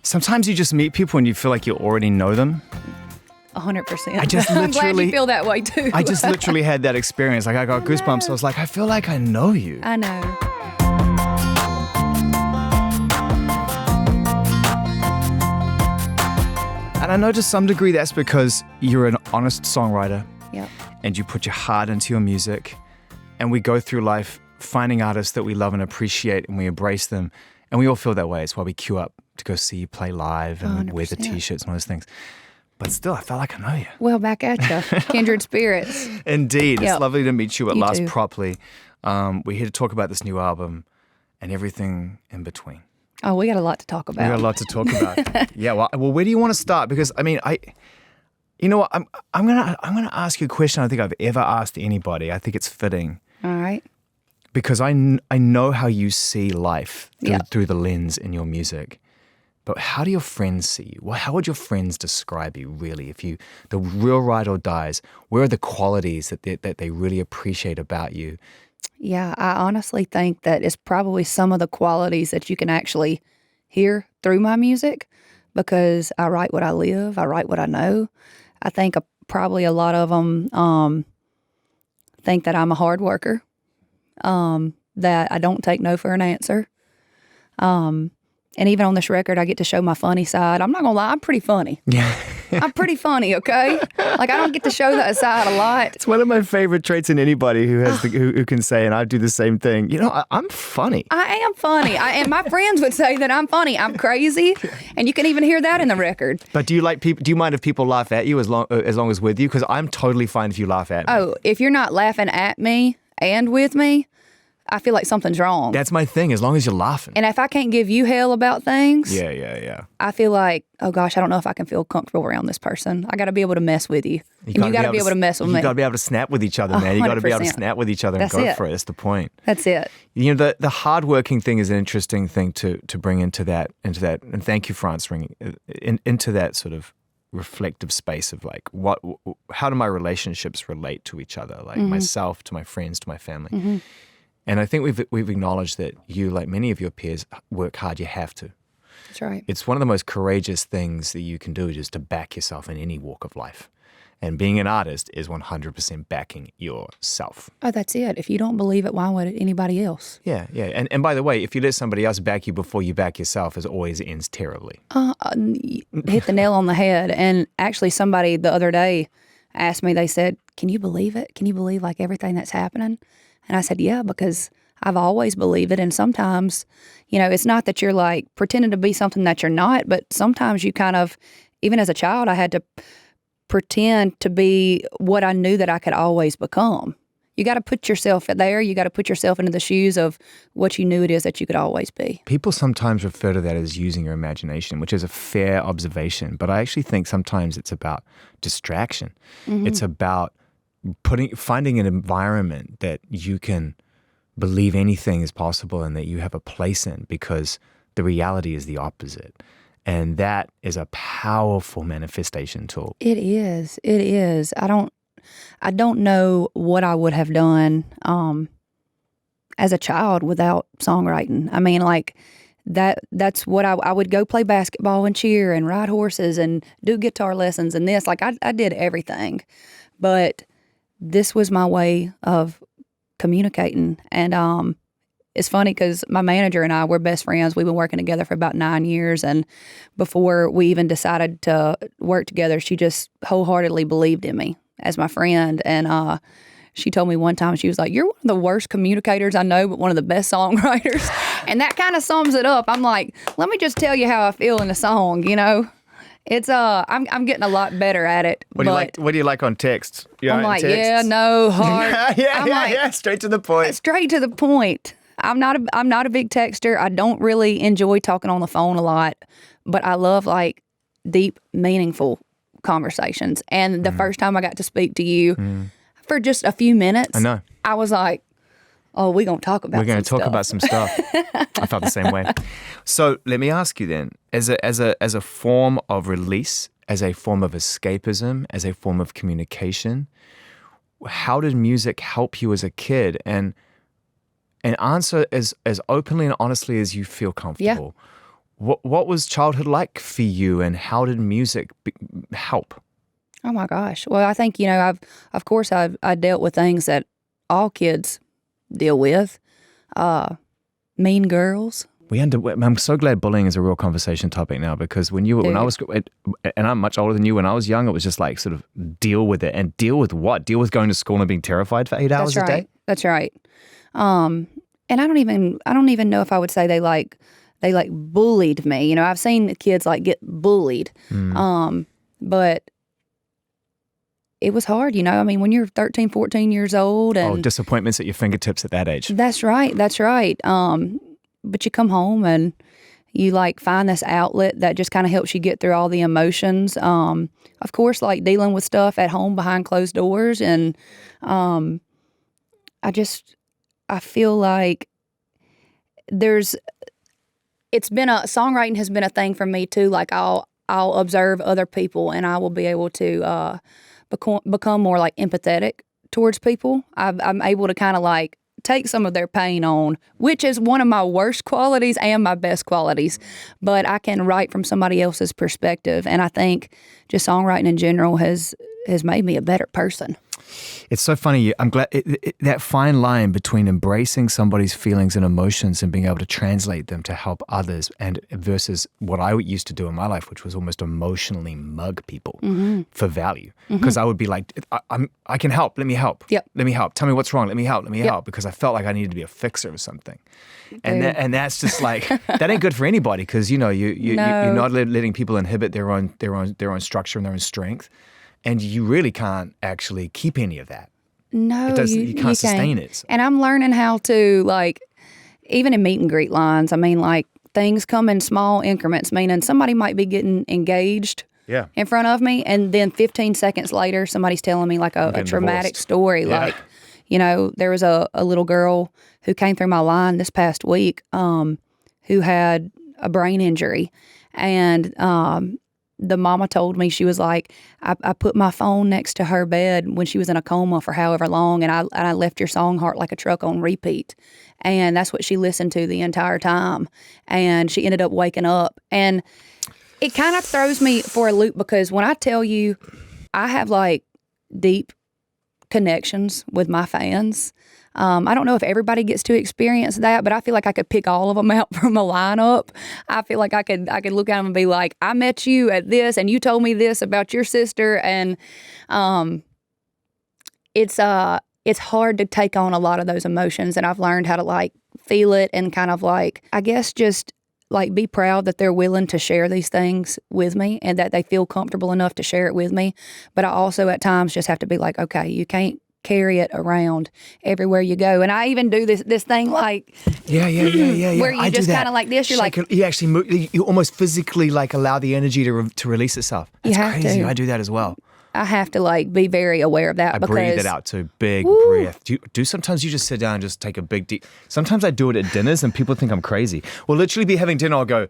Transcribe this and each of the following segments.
Sometimes you just meet people and you feel like you already know them. 100%. I'm glad you feel that way too. I just literally had that experience. Like I got goosebumps. I was like, I feel like I know you. I know. And I know to some degree that's because you're an honest songwriter. Yep. And you put your heart into your music. And we go through life finding artists that we love and appreciate, and we embrace them. And we all feel that way. It's why we queue up to go see you play live and 100%. Wear the T-shirts and all those things. But still, I felt like I know you. Well, back at you. Kindred spirits. Indeed. Yep. It's lovely to meet you at last too. Properly. We're here to talk about this new album and everything in between. Oh, we got a lot to talk about. We got a lot to talk about. Yeah. Well, where do you want to start? Because I mean, you know what? I'm gonna ask you a question I don't think I've ever asked anybody. I think it's fitting. All right. Because I know how you see life through the lens in your music. But how do your friends see you? Well, how would your friends describe you, really? If the real ride or dies, where are the qualities that they really appreciate about you? Yeah, I honestly think that it's probably some of the qualities that you can actually hear through my music, because I write what I live, I write what I know. I think probably a lot of them think that I'm a hard worker, that I don't take no for an answer. And even on this record, I get to show my funny side. I'm not going to lie, I'm pretty funny. Yeah. I'm pretty funny, okay? Like, I don't get to show that side a lot. It's one of my favorite traits in anybody who has who can say, and I do the same thing. You know, I'm funny. I am funny. And my friends would say that I'm funny. I'm crazy. And you can even hear that in the record. But do you mind if people laugh at you as long as with you? Because I'm totally fine if you laugh at me. Oh, if you're not laughing at me and with me, I feel like something's wrong. That's my thing, as long as you're laughing. And if I can't give you hell about things, yeah. I feel like, oh gosh, I don't know if I can feel comfortable around this person. I got to be able to mess with you. And you got to be able to mess with me. You got to be able to snap with each other, man. You got to be able to snap with each other and go for it. That's the point. That's it. You know, the hardworking thing is an interesting thing to bring into that, and thank you for answering, into that sort of reflective space of like, how do my relationships relate to each other? Like myself, to my friends, to my family. Mm-hmm. And I think we've acknowledged that you, like many of your peers, work hard. You have to. That's right. It's one of the most courageous things that you can do, just to back yourself in any walk of life. And being an artist is 100% backing yourself. Oh, that's it. If you don't believe it, why would anybody else? Yeah. And by the way, if you let somebody else back you before you back yourself, it always ends terribly. Hit the nail on the head. And actually, somebody the other day asked me, they said, can you believe it? Can you believe like everything that's happening? And I said, yeah, because I've always believed it. And sometimes, you know, it's not that you're like pretending to be something that you're not, but sometimes you kind of, even as a child, I had to pretend to be what I knew that I could always become. You got to put yourself there. You got to put yourself into the shoes of what you knew it is that you could always be. People sometimes refer to that as using your imagination, which is a fair observation. But I actually think sometimes it's about distraction. Mm-hmm. It's about finding an environment that you can believe anything is possible and that you have a place in, because the reality is the opposite. And that is a powerful manifestation tool. It is. It is. I don't know what I would have done as a child without songwriting. I mean, like that's what I would go play basketball and cheer and ride horses and do guitar lessons and this. Like I did everything. But this was my way of communicating. And it's funny because my manager and I, we're best friends. We've been working together for about 9 years. And before we even decided to work together, she just wholeheartedly believed in me as my friend. And she told me one time, she was like, you're one of the worst communicators I know, but one of the best songwriters. And that kind of sums it up. I'm like, let me just tell you how I feel in a song, you know? It's I'm getting a lot better at it. What do you like on text? I'm like, yeah, no, hard. yeah, straight to the point. Straight to the point. I'm not a big texter. I don't really enjoy talking on the phone a lot, but I love like deep, meaningful conversations. And the first time I got to speak to you for just a few minutes, I know. I was like, oh, we're going to talk about some stuff. I felt the same way. So let me ask you then, as a form of release, as a form of escapism, as a form of communication, how did music help you as a kid? And answer as openly and honestly as you feel comfortable. What was childhood like for you, and how did music help? Oh my gosh. Well, I think, of course I dealt with things that all kids deal with. Mean girls. I'm so glad bullying is a real conversation topic now, because when I was, and I'm much older than you, when I was young, it was just like sort of deal with it. And deal with what? Deal with going to school and being terrified for 8 hours a day? That's right. And I don't even know if I would say they bullied me. I've seen kids like get bullied. But it was hard, I mean, when you're 13, 14 years old. And disappointments at your fingertips at that age. That's right. But you come home and you find this outlet that just kind of helps you get through all the emotions. Of course, dealing with stuff at home behind closed doors. And I feel like songwriting has been a thing for me too. I'll observe other people and I will be able to become more empathetic towards people. I'm able to kind of take some of their pain on, which is one of my worst qualities and my best qualities. But I can write from somebody else's perspective, and I think just songwriting in general has made me a better person. It's so funny. I'm glad that fine line between embracing somebody's feelings and emotions and being able to translate them to help others, and versus what I used to do in my life, which was almost emotionally mug people for value. Because I would be like, I can help. Let me help. Yep. Let me help. Tell me what's wrong. Let me help. Let me help. Because I felt like I needed to be a fixer of something. And that's just that ain't good for anybody, because you're not letting people inhibit their own structure and their own strength. And you really can't actually keep any of that. No, you can't sustain it. And I'm learning how to, even in meet and greet lines, I mean, things come in small increments, meaning somebody might be getting engaged in front of me, and then 15 seconds later, somebody's telling me a traumatic story. Yeah. There was a little girl who came through my line this past week who had a brain injury. And the mama told me, she was like, I put my phone next to her bed when she was in a coma for however long, and I left your song Heart Like a Truck on repeat. And that's what she listened to the entire time. And she ended up waking up. And it kind of throws me for a loop, because when I tell you I have deep connections with my fans, I don't know if everybody gets to experience that, but I feel like I could pick all of them out from a lineup. I feel like I could look at them and be like, I met you at this, and you told me this about your sister, and it's hard to take on a lot of those emotions, and I've learned how to feel it and kind of I guess just be proud that they're willing to share these things with me and that they feel comfortable enough to share it with me. But I also at times just have to be okay, you can't carry it around everywhere you go. And I even do this thing yeah. where you just kind of this, you're you actually move, you almost physically allow the energy to release itself. That's crazy. I do that as well. I have to be very aware of that. I because breathe it out too. Big breath. Do sometimes you just sit down and just take a big deep. Sometimes I do it at dinners and people think I'm crazy. We'll literally be having dinner. I'll go,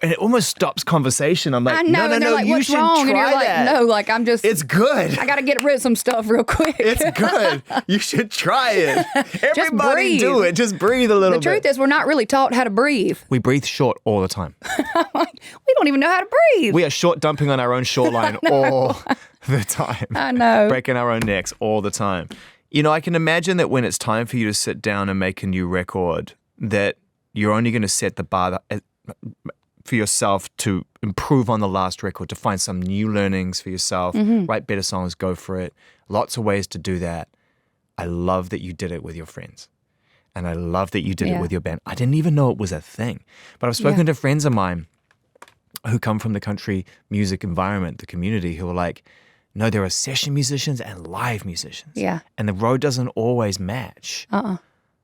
and it almost stops conversation. I'm like, I know, no, like, you what's should wrong? try and you're that. No, I'm just. It's good. I got to get rid of some stuff real quick. It's good. You should try it. Everybody breathe. do it. Just breathe a little bit. The truth is, we're not really taught how to breathe. We breathe short all the time. We don't even know how to breathe. We are short dumping on our own shoreline all the time. I know. Breaking our own necks all the time. I can imagine that when it's time for you to sit down and make a new record, that you're only going to set the bar for yourself to improve on the last record, to find some new learnings for yourself, write better songs, go for it. Lots of ways to do that. I love that you did it with your friends. And I love that you did it with your band. I didn't even know it was a thing. But I've spoken to friends of mine who come from the country music environment, the community, who are like, no, there are session musicians and live musicians. Yeah. And the road doesn't always match.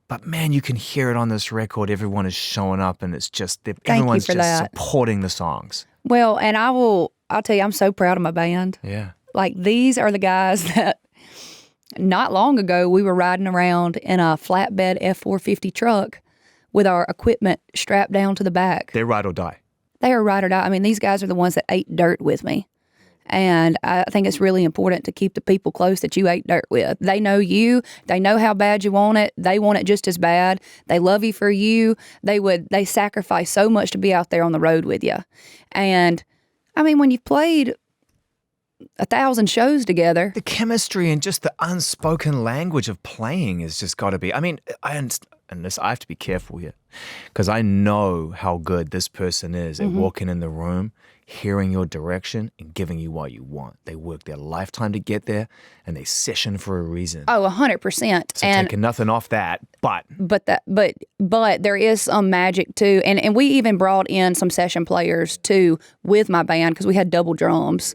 But man, you can hear it on this record. Everyone is showing up, and it's just everyone's just supporting the songs. Well, and I'll tell you, I'm so proud of my band. Yeah. These are the guys that not long ago we were riding around in a flatbed F450 truck with our equipment strapped down to the back. They're ride or die. They are ride or die. I mean, these guys are the ones that ate dirt with me. And I think it's really important to keep the people close that you ate dirt with. They know you. They know how bad you want it. They want it just as bad. They love you for you. They sacrifice so much to be out there on the road with you. And I mean, when you've played 1,000 shows together, the chemistry and just the unspoken language of playing has just got to be. I mean, I have to be careful here because I know how good this person is at walking in the room, hearing your direction and giving you what you want. They work their lifetime to get there, and they session for a reason. Oh, 100%. So taking nothing off that, but there is some magic too, and we even brought in some session players too with my band because we had double drums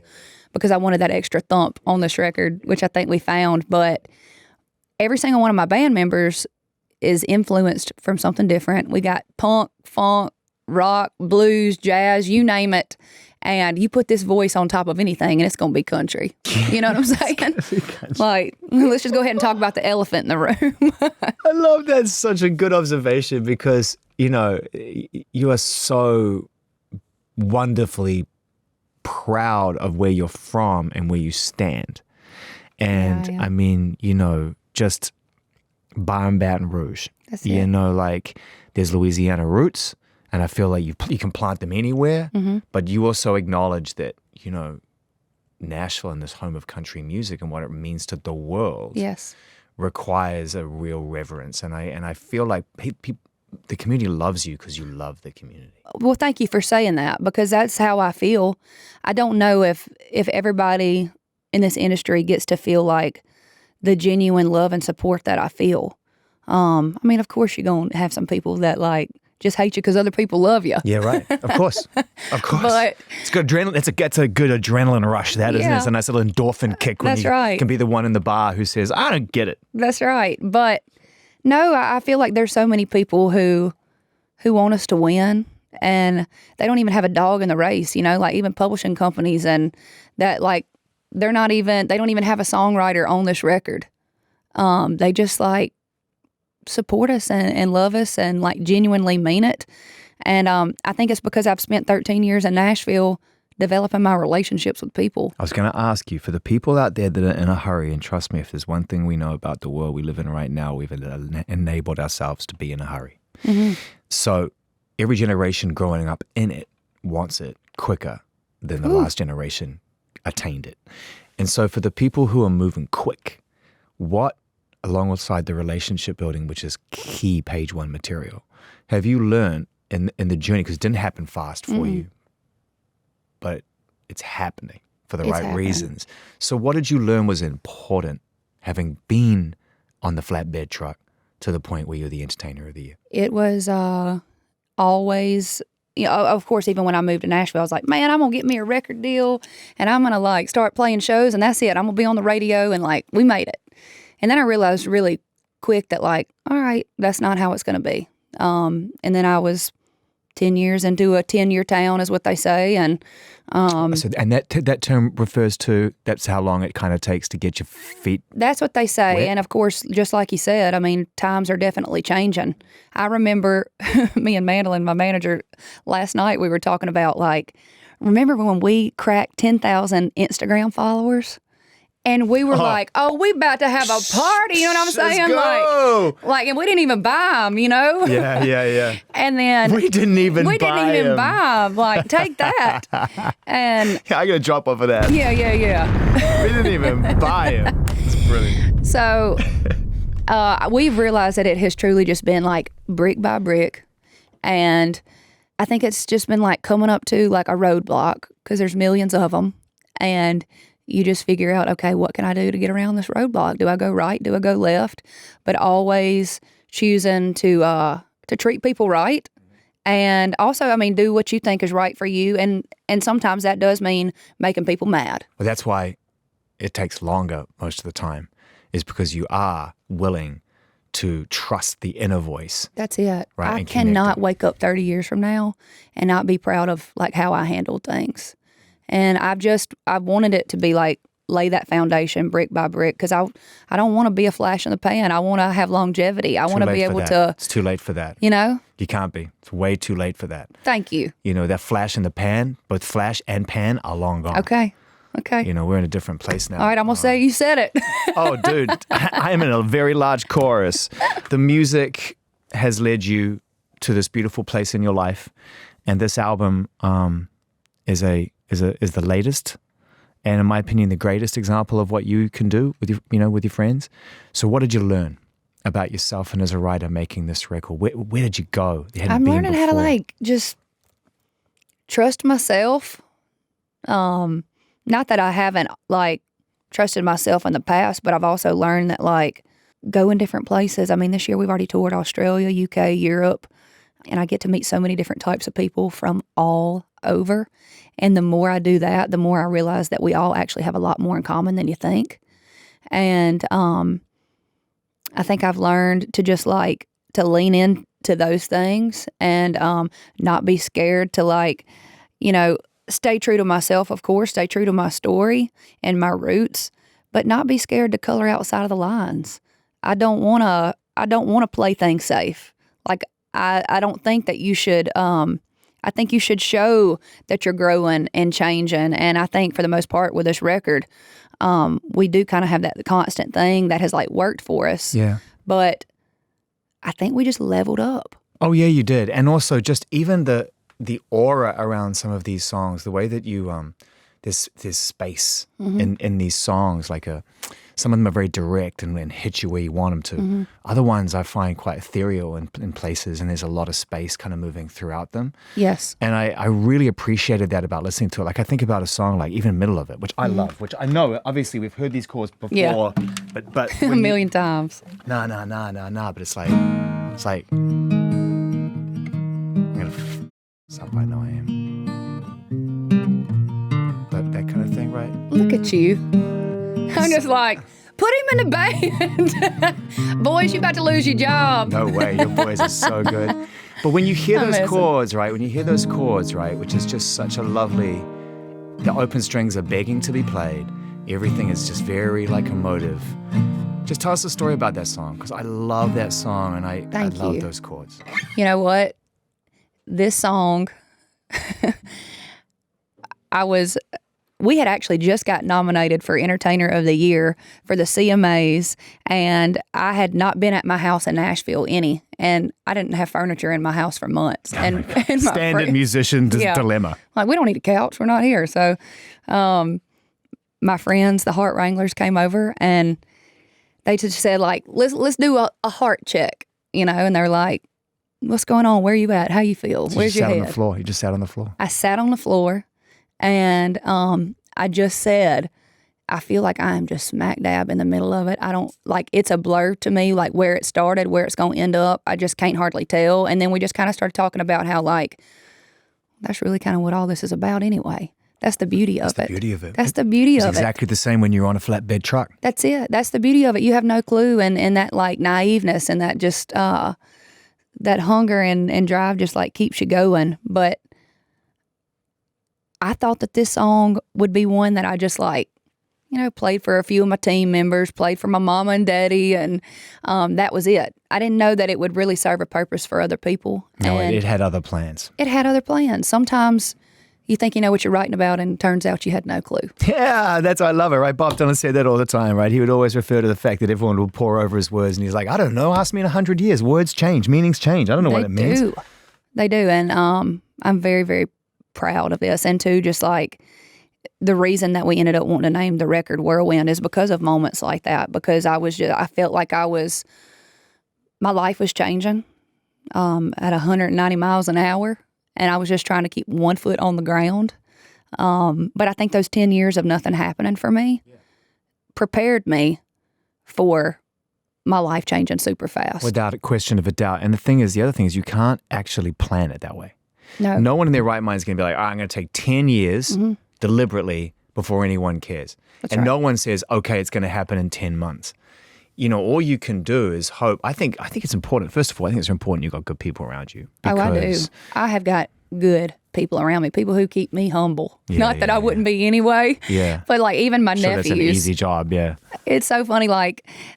because I wanted that extra thump on this record, which I think we found. But every single one of my band members is influenced from something different. We got punk, funk, rock, blues, jazz, you name it. And you put this voice on top of anything and it's going to be country. You know what I'm saying? Like, let's just go ahead and talk about the elephant in the room. I love that. It's such a good observation because, you know, you are so wonderfully proud of where you're from and where you stand. And Yeah. I mean, you know, just Baton Rouge. That's you it. know, like there's Louisiana roots, and I feel like you can plant them anywhere, but you also acknowledge that, you know, Nashville and this home of country music and what it means to the world Yes. requires a real reverence. And I feel like the community loves you because you love the community. Well, thank you for saying that because that's how I feel. I don't know if everybody in this industry gets to feel like the genuine love and support that I feel. I mean, of course, you're going to have some people that like just hate you because other people love you. Yeah, right. Of course. Of course. But it's good adrenaline. It's a good adrenaline rush, that, isn't it? Yeah. It's a nice little endorphin kick when That's you right. can be the one in the bar who says, I don't get it. That's right. But no, I feel like there's so many people who want us to win and they don't even have a dog in the race, you know, like even publishing companies and that like they don't even have a songwriter on this record. They just like support us and love us and like genuinely mean it. And I think it's because I've spent 13 years in Nashville developing my relationships with people. I was going to ask you, for the people out there that are in a hurry, and trust me, if there's one thing we know about the world we live in right now, we've enabled ourselves to be in a hurry. So every generation growing up in it wants it quicker than the last generation attained it. And so for the people who are moving quick, what, alongside the relationship building, which is key page one material, have you learned in the journey? Because it didn't happen fast for you, but it's happening for the right reasons. So what did you learn was important, having been on the flatbed truck to the point where you're the entertainer of the year? It was always, you know, of course, even when I moved to Nashville, I was like, man, I'm going to get me a record deal and I'm going to like start playing shows and that's it. I'm going to be on the radio and like, we made it. And then I realized really quick that like, all right, that's not how it's going to be. And then I was 10 years into a 10-year town is what they say. And that term refers to, that's how long it kind of takes to get your feet. That's what they say. wet. And of course, just like you said, I mean, times are definitely changing. I remember me and Mandolin, my manager, last night we were talking about like, remember when we cracked 10,000 Instagram followers? And we were like, oh, we about to have a party. You know what I'm saying? Let's go. Like, and we didn't even buy them, you know? Yeah. And then We didn't even buy them. Like, take that. And I got to drop off of that. yeah. We didn't even buy them. It's brilliant. So we've realized that it has truly just been like brick by brick. And I think it's just been like coming up to like a roadblock because there's millions of them. And you just figure out, okay, what can I do to get around this roadblock? Do I go right? Do I go left? But always choosing to treat people right. And also, I mean, do what you think is right for you. And sometimes that does mean making people mad. Well, that's why it takes longer most of the time, is because you are willing to trust the inner voice. That's it. Right, I and cannot connected. wake up 30 years from now and not be proud of like how I handled things. And I've wanted it to be like lay that foundation brick by brick because I don't want to be a flash in the pan. I want to have longevity. I want to be able to. It's too late for that. You know? You can't be. It's way too late for that. Thank you. You know, that flash in the pan, both flash and pan are long gone. Okay. Okay. You know, we're in a different place now. All right, I'm going to say you said it. Oh, dude, I am in a very large chorus. The music has led you to this beautiful place in your life, and this album is the latest, and in my opinion, the greatest example of what you can do with your friends. So, what did you learn about yourself and as a writer making this record? Where did you go? I'm learning how to just trust myself. Not that I haven't trusted myself in the past, but I've also learned that go in different places. I mean, this year we've already toured Australia, UK, Europe, and I get to meet so many different types of people from all over. And the more I do that, the more I realize that we all actually have a lot more in common than you think. And I think I've learned to just to lean into those things and not be scared to stay true to myself, of course, stay true to my story and my roots, but not be scared to color outside of the lines. I don't want to play things safe. I don't think that you should. I think you should show that you're growing and changing. And I think for the most part with this record, we do kind of have that constant thing that has worked for us. Yeah. But I think we just leveled up. Oh yeah, you did. And also just even the aura around some of these songs, the way that you there's space in these songs, some of them are very direct and hit you where you want them to. Mm-hmm. Other ones I find quite ethereal in places, and there's a lot of space kind of moving throughout them. Yes. And I really appreciated that about listening to it. I think about a song even middle of it, which I love, which I know, obviously we've heard these chords before, but a million times. Nah, but it's I'm gonna up, I know I am. But that kind of thing, right? Look at you. I'm just put him in the band. Boys, you about to lose your job. No way, your boys are so good. But when you hear those chords, right, which is just such a lovely, the open strings are begging to be played. Everything is just very emotive. Just tell us a story about that song, because I love that song and I love those chords. You know what? This song, we had actually just got nominated for Entertainer of the Year for the CMAs, and I had not been at my house in Nashville and I didn't have furniture in my house for months. And standard musician dilemma. We don't need a couch, we're not here. So my friends, the Heart Wranglers, came over and they just said let's do a heart check, and they're like, what's going on? Where you at? How you feel? So Where's your head? On the floor. You just sat on the floor. I sat on the floor, and I just said, I feel like I am just smack dab in the middle of it. I don't it's a blur to me, where it started, where it's going to end up. I just can't hardly tell. And then we just kind of started talking about how that's really kind of what all this is about anyway. That's the beauty of it. That's the beauty of it. That's the beauty of it. It's exactly the same when you're on a flatbed truck. That's it. That's the beauty of it. You have no clue, and that naiveness and that just that hunger and drive just keeps you going. But I thought that this song would be one that I just played for a few of my team members, played for my mama and daddy, and that was it. I didn't know that it would really serve a purpose for other people. No, it had other plans. It had other plans. Sometimes you think you know what you're writing about, and it turns out you had no clue. Yeah, I love it, right? Bob Dylan said that all the time, right? He would always refer to the fact that everyone would pour over his words, and he's like, I don't know, ask me in 100 years. Words change, meanings change. I don't know what it means. They do, and I'm very, very proud of this. And too, just the reason that we ended up wanting to name the record Whirlwind is because of moments like that, because I felt like my life was changing at 190 miles an hour. And I was just trying to keep one foot on the ground. But I think those 10 years of nothing happening for me prepared me for my life changing super fast. Without a question of a doubt. And the other thing is you can't actually plan it that way. No one in their right mind is going to be like, I'm going to take 10 years deliberately before anyone cares. That's and right. No one says, okay, it's going to happen in 10 months. All you can do is hope. I think it's important. First of all, I think it's important you've got good people around you. I do. I have got good people around me, people who keep me humble. Not that I wouldn't be anyway. Yeah. But even my nephews. That's an easy job, yeah. It's so funny, the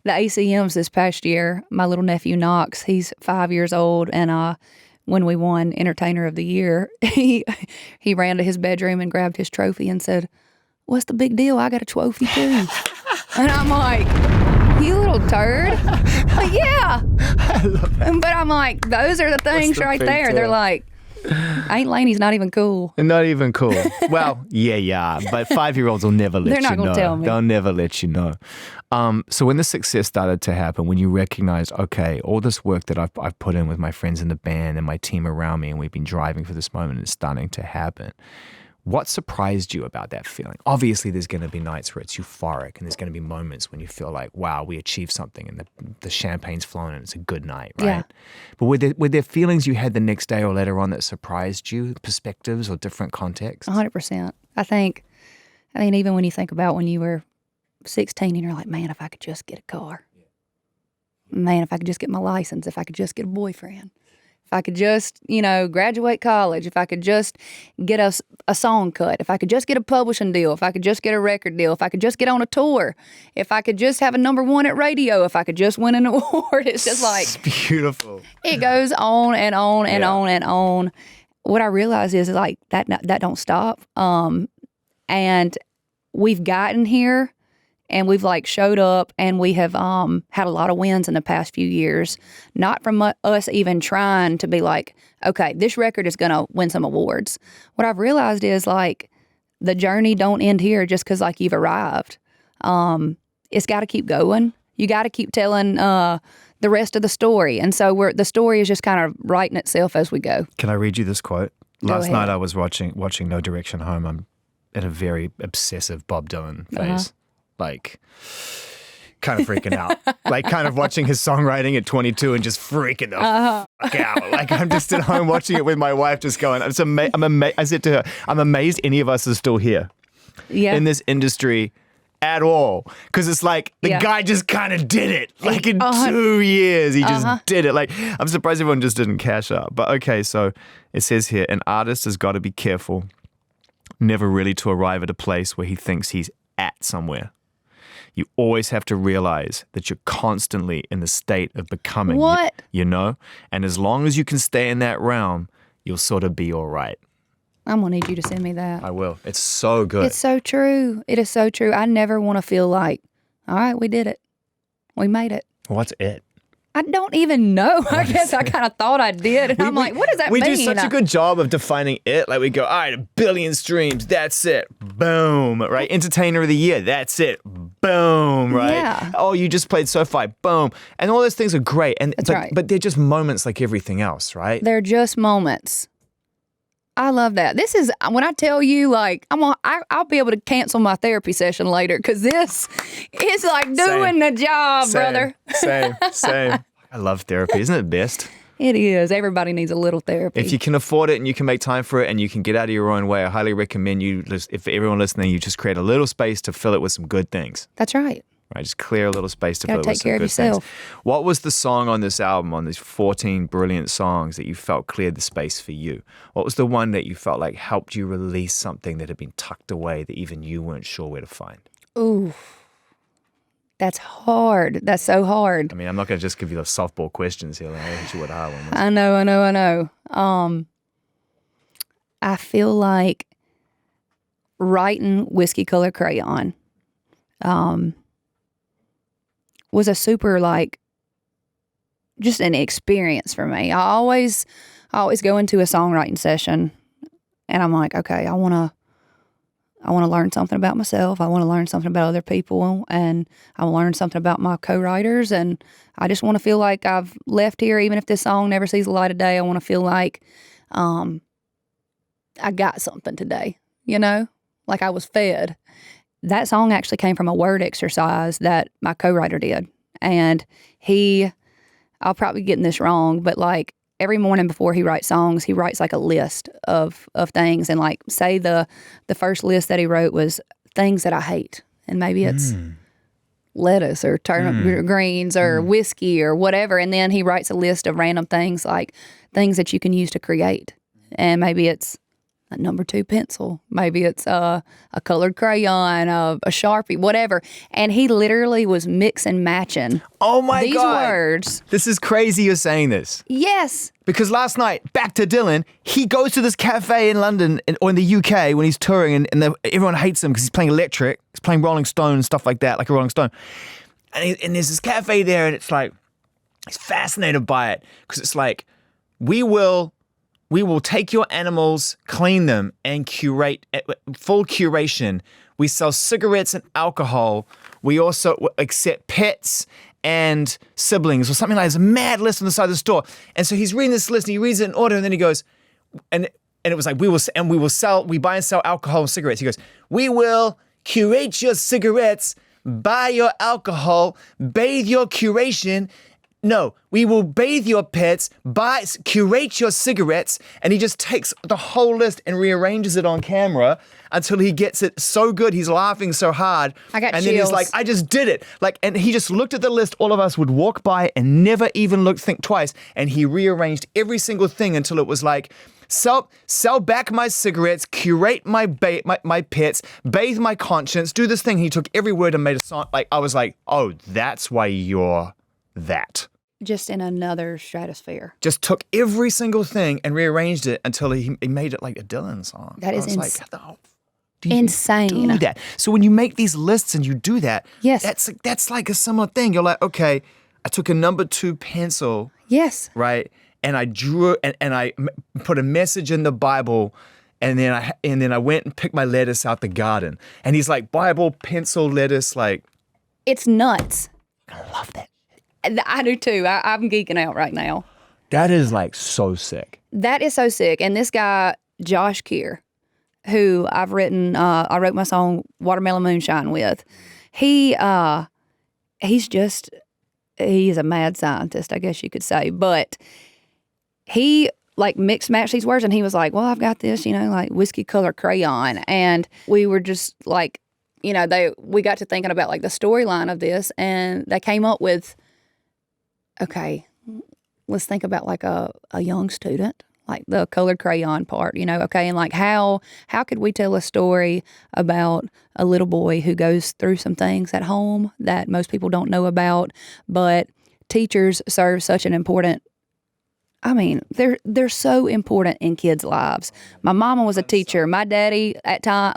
ACMs this past year, my little nephew Knox, he's 5 years old, and when we won Entertainer of the Year, he ran to his bedroom and grabbed his trophy and said, what's the big deal? I got a trophy too. And I'm like, you little turd. Like, yeah. I love that. But I'm like, those are the things the right big there. deal? They're like, Ain't Lainey's not even cool. Not even cool. Well, yeah. But 5-year-olds will never let you know. They're not going to tell me. They'll never let you know. So when the success started to happen, when you recognized, okay, all this work that I've put in with my friends in the band and my team around me, and we've been driving for this moment, is starting to happen. What surprised you about that feeling? Obviously, there's going to be nights where it's euphoric, and there's going to be moments when you feel like, wow, we achieved something, and the champagne's flowing, and it's a good night, right? Yeah. But were there feelings you had the next day or later on that surprised you, perspectives or different contexts? 100%. I mean, even when you think about when you were 16 and you're like, man, if I could just get a car. Man, if I could just get my license, if I could just get a boyfriend. If I could just, graduate college, if I could just get a song cut, if I could just get a publishing deal, if I could just get a record deal, if I could just get on a tour, if I could just have a #1 at radio, if I could just win an award. It's just like... It's beautiful. It goes on and on and on and on. What I realize is like that don't stop. And we've gotten here. And we've like showed up, and we have had a lot of wins in the past few years. Not from us even trying to be like, okay, this record is going to win some awards. What I've realized is like the journey don't end here just because like you've arrived. It's got to keep going. You got to keep telling the rest of the story. And so the story is just kind of writing itself as we go. Can I read you this quote? Go Last ahead. night I was watching No Direction Home. I'm in a very obsessive Bob Dylan phase. Like, kind of freaking out. Like, kind of watching his songwriting at 22 and just freaking the fuck out. Like, I'm just at home watching it with my wife, just going, I said to her, I'm amazed any of us are still here in this industry at all. Because it's like, the guy just kind of did it. Like, in 2 years, he just did it. Like, I'm surprised everyone just didn't cash up. But okay, so it says here, an artist has got to be careful never really to arrive at a place where he thinks he's at somewhere. You always have to realize that you're constantly in the state of becoming. What? And as long as you can stay in that realm, you'll sort of be all right. I'm going to need you to send me that. I will. It's so good. It's so true. It is so true. I never want to feel like, all right, we did it. We made it. What's it? I don't even know. I guess I kind of thought I did. And I'm like, what does that mean? We do such a good job of defining it. Like we go, all right, 1 billion streams. That's it. Boom. Right. Entertainer of the year. That's it. Boom. Right. Yeah. Oh, you just played SoFi. Boom. And all those things are great. And That's right. But they're just moments like everything else, right? They're just moments. I love that. This is, when I tell you, like, I'll be able to cancel my therapy session later because this is like doing the job, brother. Same. I love therapy. Isn't it best? It is. Everybody needs a little therapy. If you can afford it and you can make time for it and you can get out of your own way, I highly recommend you, if everyone listening, you just create a little space to fill it with some good things. That's right. Right, just clear a little space to Gotta fill it with take some care of good yourself. things. What was the song on this album, on these 14 brilliant songs that you felt cleared the space for you? What was the one that you felt like helped you release something that had been tucked away that even you weren't sure where to find? Ooh, that's hard. That's so hard. I mean, I'm not going to just give you the softball questions here. Like, I'll hit you with a hard one. I know. I feel like writing Whiskey Colored Crayon was a super, like, just an experience for me. I always go into a songwriting session and I'm like, okay, I want to learn something about myself. I want to learn something about other people, and I want to learn something about my co-writers, and I just want to feel like I've left here, even if this song never sees the light of day. I want to feel like I got something today, like I was fed. That song actually came from a word exercise that my co-writer did. And I'll probably be getting this wrong, but like every morning before he writes songs, he writes like a list of things. And like, say the first list that he wrote was things that I hate. And maybe it's lettuce or turnip greens or whiskey or whatever. And then he writes a list of random things, like things that you can use to create. And maybe it's a number 2 pencil. Maybe it's a colored crayon, a Sharpie, whatever. And he literally was mix and matching Oh my these God. words. This is crazy you're saying this. Yes. Because last night, back to Dylan, he goes to this cafe in London or in the UK when he's touring and everyone hates him because he's playing electric. He's playing Rolling Stone and stuff like that, like a Rolling Stone. And there's this cafe there and it's like, he's fascinated by it because it's like, we will take your animals, clean them, and curate, full curation. We sell cigarettes and alcohol. We also accept pets and siblings or something like that. There's a mad list on the side of the store. And so he's reading this list and he reads it in order and then he goes, and it was like, we buy and sell alcohol and cigarettes. He goes, we will curate your cigarettes, buy your alcohol, bathe your curation. No, we will bathe your pets, curate your cigarettes, and he just takes the whole list and rearranges it on camera until he gets it so good. He's laughing so hard. I got and chills. Then he's like, I just did it. And he just looked at the list. All of us would walk by and never even think twice. And he rearranged every single thing until it was like, sell back my cigarettes, curate my pets, bathe my conscience, do this thing. He took every word and made a song. I was like, oh, that's why you're that. Just in another stratosphere. Just took every single thing and rearranged it until he made it like a Dylan song. That is like, how do you insane. do that? So when you make these lists and you do that, yes, that's like a similar thing. You're like, okay, I took a number 2 pencil, yes, right, and I drew and I put a message in the Bible. And then I went and picked my lettuce out the garden. And he's like, Bible, pencil, lettuce, like. It's nuts. I love that. I do too. I'm geeking out right now. That is like so sick. That is so sick. And this guy, Josh Keir, who I wrote my song Watermelon Moonshine with, he's a mad scientist, I guess you could say. But he like mixed matched these words and he was like, well, I've got this, like whiskey colored crayon. And we were just like, we got to thinking about like the storyline of this and they came up with, okay, let's think about like a young student, like the colored crayon part, okay, and like how could we tell a story about a little boy who goes through some things at home that most people don't know about, but teachers serve such an important, they're so important in kids' lives. My mama was a teacher. My daddy at time,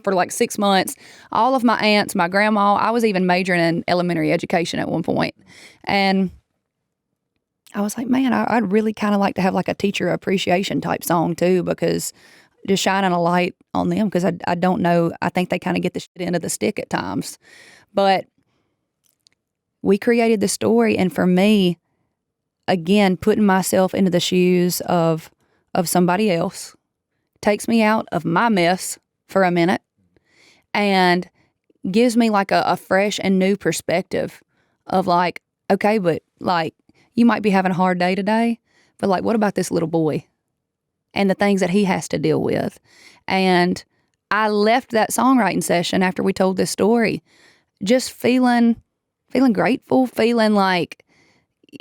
for like 6 months, all of my aunts, my grandma, I was even majoring in elementary education at one point. And I was like, man, I'd really kind of like to have like a teacher appreciation type song too, because just shining a light on them, because I don't know, I think they kind of get the shit end of the stick at times. But we created the story, and for me, again, putting myself into the shoes of somebody else takes me out of my mess for a minute and gives me like a fresh and new perspective of like, okay, but like, you might be having a hard day today, but like, what about this little boy and the things that he has to deal with? And I left that songwriting session after we told this story just feeling grateful, feeling like,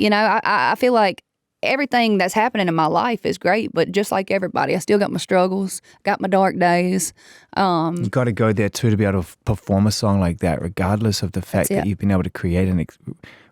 I feel like everything that's happening in my life is great, but just like everybody, I still got my struggles, got my dark days. You got to go there too to be able to perform a song like that, regardless of the fact that you've been able to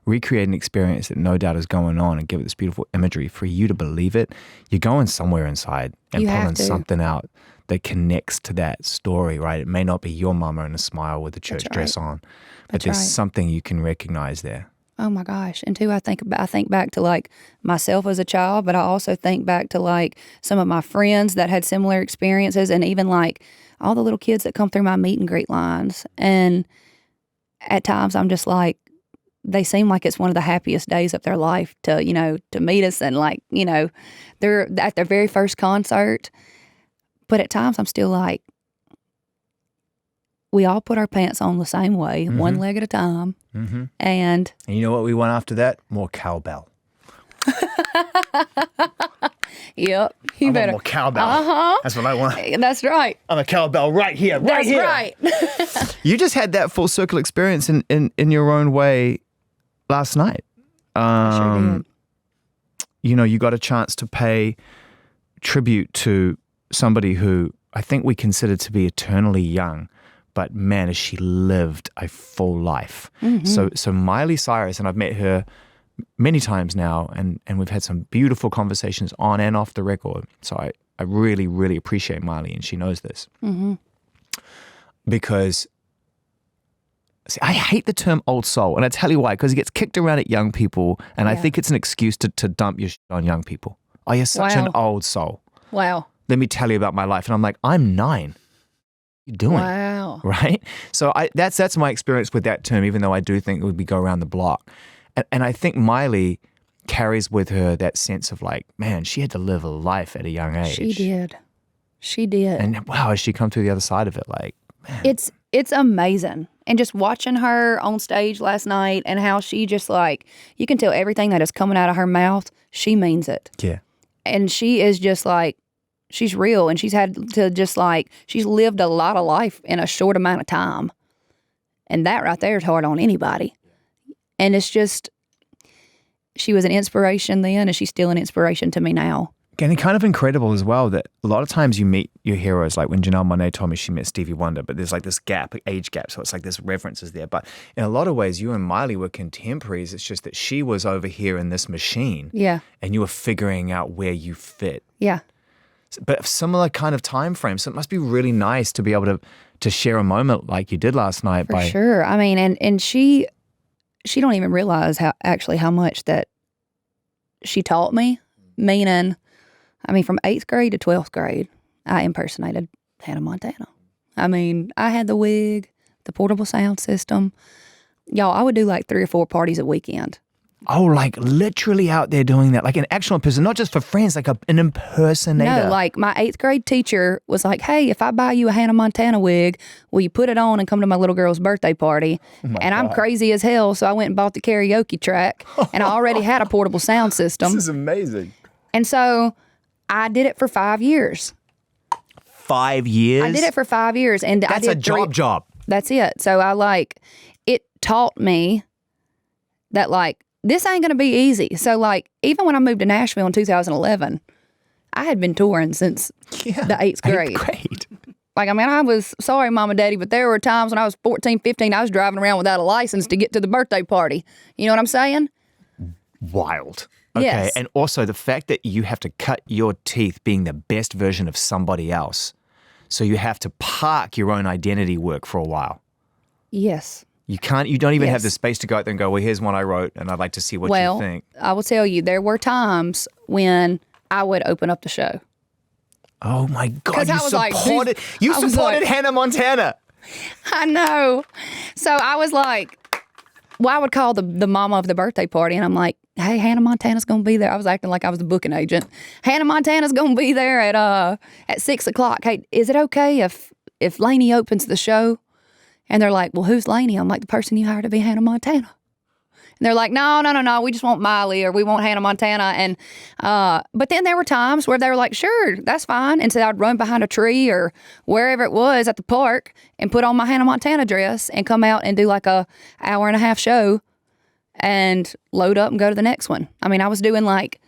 recreate an experience that no doubt is going on and give it this beautiful imagery. For you to believe it, you're going somewhere inside and pulling something out that connects to that story, right? It may not be your mama in a smile with a church dress on, but there's something you can recognize there. Oh my gosh. And too, I think back to like myself as a child, but I also think back to like some of my friends that had similar experiences, and even like all the little kids that come through my meet and greet lines. And at times I'm just like, they seem like it's one of the happiest days of their life to meet us, and like, they're at their very first concert. But at times I'm still like, we all put our pants on the same way, one leg at a time. Mm-hmm. And you know what we want after that? More cowbell. Yep. I want more cowbell. Uh-huh. That's what I want. That's right. I'm a cowbell right here, right here. That's right. You just had that full circle experience in your own way last night. Sure did. You got a chance to pay tribute to somebody who I think we consider to be eternally young, but man, has she lived a full life. So Miley Cyrus, and I've met her many times now, and we've had some beautiful conversations on and off the record. So I really, really appreciate Miley, and she knows this. Because, see, I hate the term old soul, and I tell you why, because it gets kicked around at young people, and I think it's an excuse to dump your shit on young people. Oh, you're such an old soul. Wow. Let me tell you about my life. And I'm like, I'm 9. What are you doing? Wow. Right? So that's my experience with that term, even though I do think it would be go around the block. And I think Miley carries with her that sense of like, man, she had to live a life at a young age. She did. And wow, has she come through the other side of it? Like, man. It's amazing. And just watching her on stage last night and how she just like, you can tell everything that is coming out of her mouth, she means it. Yeah. And she is just like, she's real, and she's had to just like, she's lived a lot of life in a short amount of time. And that right there is hard on anybody. And it's just, she was an inspiration then, and she's still an inspiration to me now. And it's kind of incredible as well that a lot of times you meet your heroes, like when Janelle Monáe told me she met Stevie Wonder, but there's like this gap, age gap, so it's like this reference is there. But in a lot of ways, you and Miley were contemporaries. It's just that she was over here in this machine. Yeah. And you were figuring out where you fit. Yeah. But a similar kind of time frame. So it must be really nice to be able to share a moment like you did last night. For sure. I mean, and she don't even realize how much that she taught me, meaning, I mean, from 8th grade to 12th grade, I impersonated Hannah Montana. I mean, I had the wig, the portable sound system. Y'all, I would do like 3 or 4 parties a weekend. Oh, like literally out there doing that, like an actual person, not just for friends, like an impersonator. No, like my 8th grade teacher was like, hey, if I buy you a Hannah Montana wig, will you put it on and come to my little girl's birthday party? And I'm crazy as hell, so I went and bought the karaoke track, and I already had a portable sound system. This is amazing. And so I did it for 5 years. 5 years? I did it for 5 years. And That's I did a job. That's it. So it taught me that like, this ain't going to be easy. So like, even when I moved to Nashville in 2011, I had been touring since the 8th grade. 8th grade. Like, I mean, I was, sorry, Mom and Daddy, but there were times when I was 14, 15, I was driving around without a license to get to the birthday party. You know what I'm saying? Wild. Okay. Yes. And also the fact that you have to cut your teeth being the best version of somebody else. So you have to park your own identity work for a while. Yes. You don't even have the space to go out there and go, well, here's one I wrote and I'd like to see what you think. I will tell you, there were times when I would open up the show. Oh my God, you I was supported like, Hannah Montana. I know. So I was like, well, I would call the mama of the birthday party and I'm like, hey, Hannah Montana's going to be there. I was acting like I was the booking agent. Hannah Montana's going to be there at 6 o'clock. Hey, is it okay if Lainey opens the show? And they're like, well, who's Lainey? I'm like, the person you hired to be Hannah Montana. And they're like, no, we just want Miley or we want Hannah Montana. And but then there were times where they were like, sure, that's fine. And so I'd run behind a tree or wherever it was at the park and put on my Hannah Montana dress and come out and do like a hour and a half show and load up and go to the next one. I mean, I was doing like,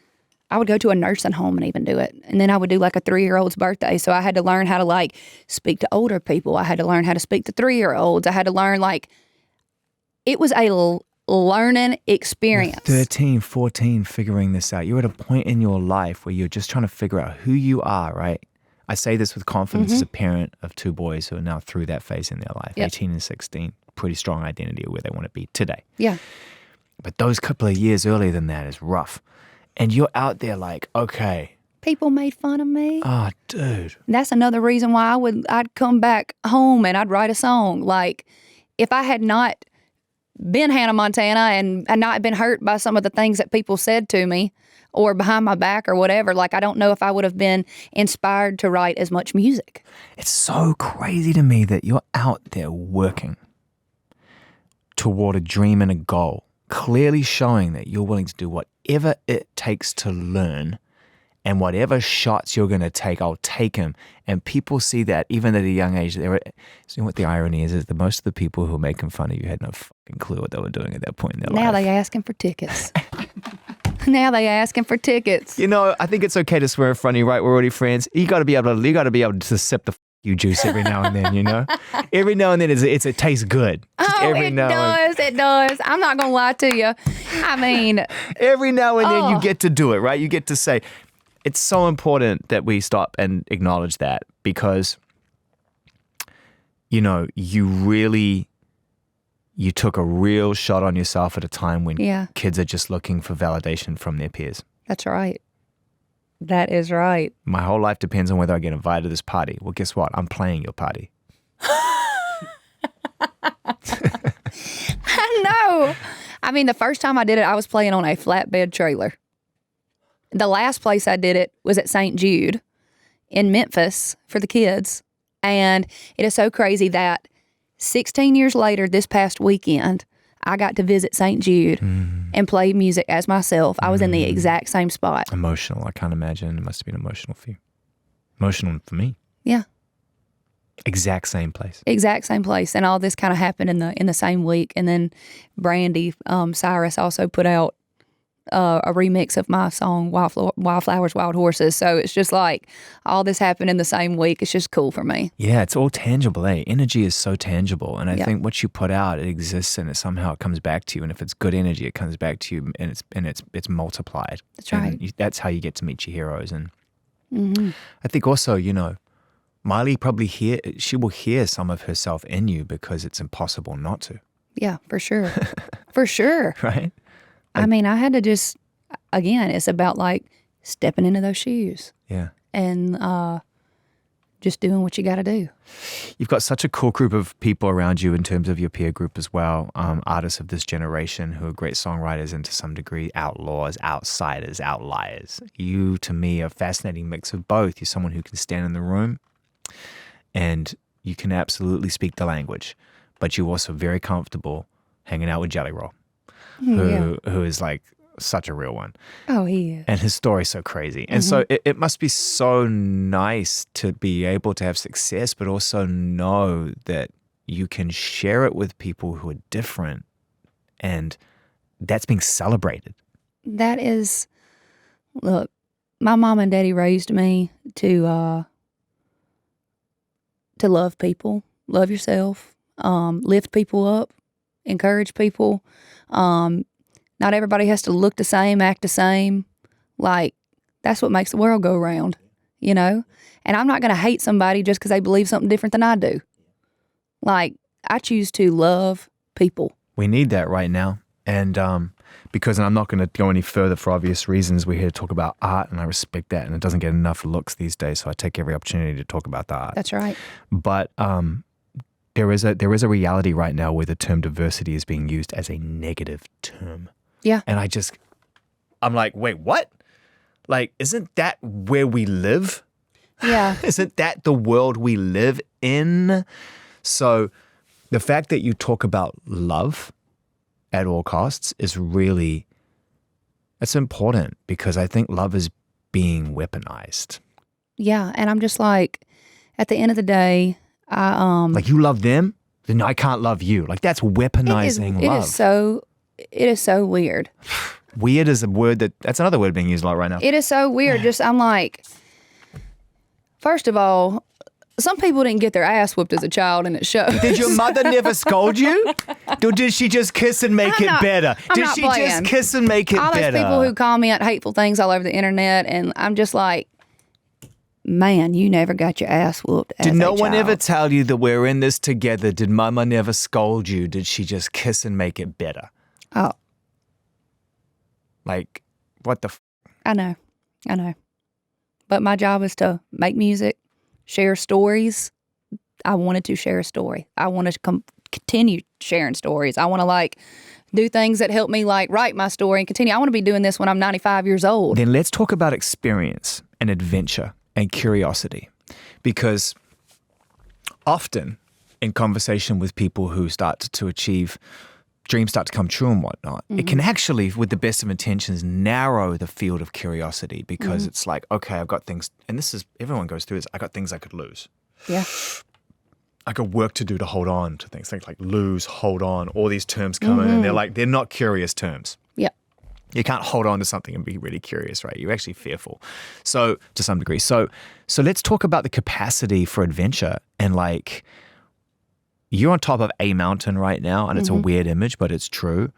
I would go to a nursing home and even do it. And then I would do like a 3-year-old's birthday. So I had to learn how to like speak to older people. I had to learn how to speak to 3-year-olds. I had to learn like, it was a learning experience. 13, 14, figuring this out. You're at a point in your life where you're just trying to figure out who you are, right? I say this with confidence as a parent of 2 boys who are now through that phase in their life, 18 and 16, pretty strong identity of where they want to be today. Yeah. But those couple of years earlier than that is rough. And you're out there like, okay. People made fun of me. Oh, dude. That's another reason why I'd come back home and I'd write a song. Like, if I had not been Hannah Montana and not been hurt by some of the things that people said to me or behind my back or whatever, like, I don't know if I would have been inspired to write as much music. It's so crazy to me that you're out there working toward a dream and a goal, clearly showing that you're willing to do whatever it takes to learn, and whatever shots you're going to take, I'll take them. And people see that even at a young age. So you know what the irony is that most of the people who are making fun of you had no fucking clue what they were doing at that point in their life. Now they asking for tickets. Now they asking for tickets. You know, I think it's okay to swear in front of you, right? We're already friends. You got to be able to sip the you juice every now and then, you know? Every now and then it tastes good. Just It does. I'm not going to lie to you. I mean. Every now and then you get to do it, right? You get to say, it's so important that we stop and acknowledge that because, you know, you took a real shot on yourself at a time when kids are just looking for validation from their peers. That's right. That is right. My whole life depends on whether I get invited to this party. Well, guess what? I'm playing your party. I know. I mean, the first time I did it, I was playing on a flatbed trailer. The last place I did it was at St. Jude in Memphis for the kids. And it is so crazy that 16 years later, this past weekend, I got to visit St. Jude and play music as myself. I was in the exact same spot. Emotional. I can't imagine. It must have been emotional for you. Emotional for me. Yeah. Exact same place. Exact same place. And all this kind of happened in the same week. And then Brandy Cyrus also put out a remix of my song Wildflowers, Wild Horses. So it's just like all this happened in the same week. It's just cool for me. Yeah, it's all tangible, eh? Energy is so tangible. And I think what you put out, it exists and somehow it comes back to you. And if it's good energy, it comes back to you and it's multiplied. That's right. And that's how you get to meet your heroes. And I think also, you know, Miley she will hear some of herself in you because it's impossible not to. Yeah, for sure. For sure. Right? I mean, I had to just, again, it's about like stepping into those shoes. Yeah. And just doing what you got to do. You've got such a cool group of people around you in terms of your peer group as well. Artists of this generation who are great songwriters and to some degree outlaws, outsiders, outliers. You, to me, are a fascinating mix of both. You're someone who can stand in the room and you can absolutely speak the language, but you're also very comfortable hanging out with Jelly Roll. Who is like such a real one. Oh, he is. And his story's so crazy. And so it must be so nice to be able to have success, but also know that you can share it with people who are different and that's being celebrated. That is, look, my mom and daddy raised me to love people, love yourself, lift people up, encourage people. Not everybody has to look the same, act the same. Like, that's what makes the world go round, you know? And I'm not going to hate somebody just because they believe something different than I do. Like, I choose to love people. We need that right now. And because I'm not going to go any further for obvious reasons, we're here to talk about art, and I respect that. And it doesn't get enough looks these days, so I take every opportunity to talk about the art. That's right. But there is a reality right now where the term diversity is being used as a negative term. Yeah. And I'm like, wait, what? Like, isn't that where we live? Yeah. Isn't that the world we live in? So the fact that you talk about love at all costs is really, it's important because I think love is being weaponized. Yeah. And I'm just like, at the end of the day, like, you love them, then I can't love you. Like, that's weaponizing love. It is so weird. Weird is a word that's another word being used a lot right now. It is so weird. Just, I'm like, first of all, some people didn't get their ass whooped as a child and it shows. Did your mother never scold you? Or did she just kiss and make it better? Did she just kiss and make it better? All those people who comment hateful things all over the internet, and I'm just like, man, you never got your ass whooped as a child. Did no one ever tell you that we're in this together? Did mama never scold you? Did she just kiss and make it better? Oh. Like, what the I know. But my job is to make music, share stories. I wanted to share a story. I want to continue sharing stories. I want to, like, do things that help me, like, write my story and continue. I want to be doing this when I'm 95 years old. Then let's talk about experience and adventure and curiosity. Because often in conversation with people who start to achieve dreams, start to come true and whatnot, it can actually, with the best of intentions, narrow the field of curiosity because it's like, okay, I've got things, and this is, everyone goes through this, I got things I could lose. Yeah. I got work to do to hold on to things like lose, hold on, all these terms come in and they're not curious terms. Yeah. You can't hold on to something and be really curious, right? You're actually fearful. So to some degree. So let's talk about the capacity for adventure. And like, you're on top of a mountain right now, and it's a weird image, but it's true.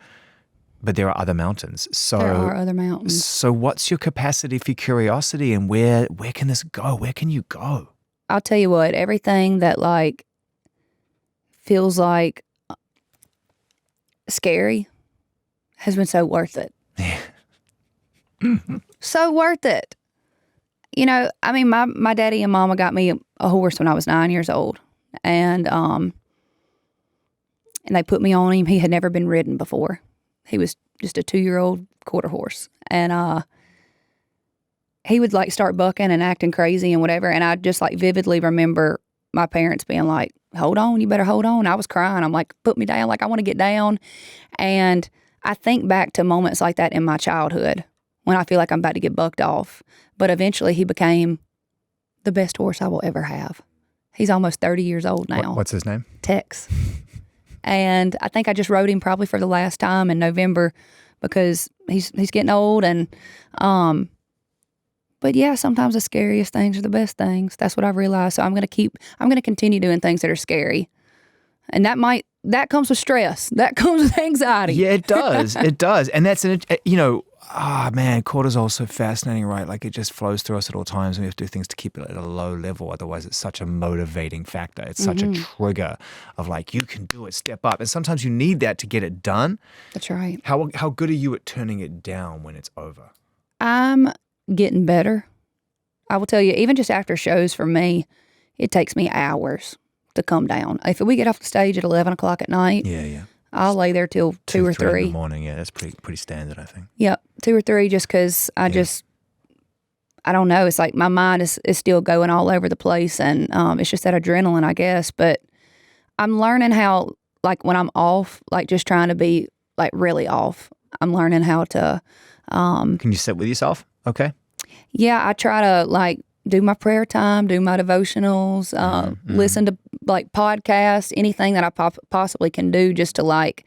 But there are other mountains. So There are other mountains. So what's your capacity for curiosity, and where can this go? Where can you go? I'll tell you what, everything that like feels like scary has been so worth it. So worth it. You know, I mean, my daddy and mama got me a horse when I was 9 years old. And they put me on him. He had never been ridden before. He was just a 2-year-old quarter horse. And he would like start bucking and acting crazy and whatever. And I just like vividly remember my parents being like, hold on, you better hold on. I was crying. I'm like, put me down. Like, I want to get down. And I think back to moments like that in my childhood when I feel like I'm about to get bucked off. But eventually he became the best horse I will ever have. He's almost 30 years old now. What's his name? Tex. And I think I just rode him probably for the last time in November because he's getting old. And but yeah, sometimes the scariest things are the best things. That's what I've realized. So I'm going to continue doing things that are scary. And that comes with stress. That comes with anxiety. Yeah, it does. It does. And that's, man, cortisol is so fascinating, right? Like, it just flows through us at all times, and we have to do things to keep it at a low level. Otherwise, it's such a motivating factor. It's such a trigger of like, you can do it, step up. And sometimes you need that to get it done. That's right. How good are you at turning it down when it's over? I'm getting better. I will tell you, even just after shows for me, it takes me hours to come down. If we get off the stage at 11 o'clock at night, I'll lay there till 2 or 3 in the morning. Yeah, that's pretty standard, I think. Yep, 2 or 3, just because I don't know. It's like my mind is still going all over the place, and it's just that adrenaline, I guess. But I'm learning how, like, when I'm off, like just trying to be like really off, I'm learning how to. Can you sit with yourself? Okay. Yeah, I try to like do my prayer time, do my devotionals, listen to like podcasts, anything that I possibly can do just to like,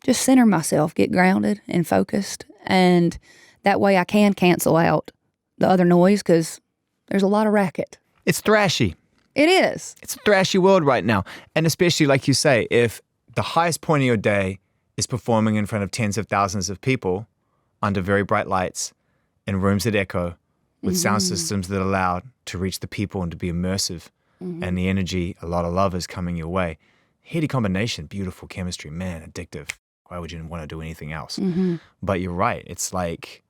just center myself, get grounded and focused. And that way I can cancel out the other noise because there's a lot of racket. It's thrashy. It is. It's a thrashy world right now. And especially, like you say, if the highest point of your day is performing in front of tens of thousands of people under very bright lights in rooms that echo with sound systems that are loud to reach the people and to be immersive, and the energy, a lot of love is coming your way. Heady combination, beautiful chemistry, man, addictive. Why would you want to do anything else? But you're right. It's like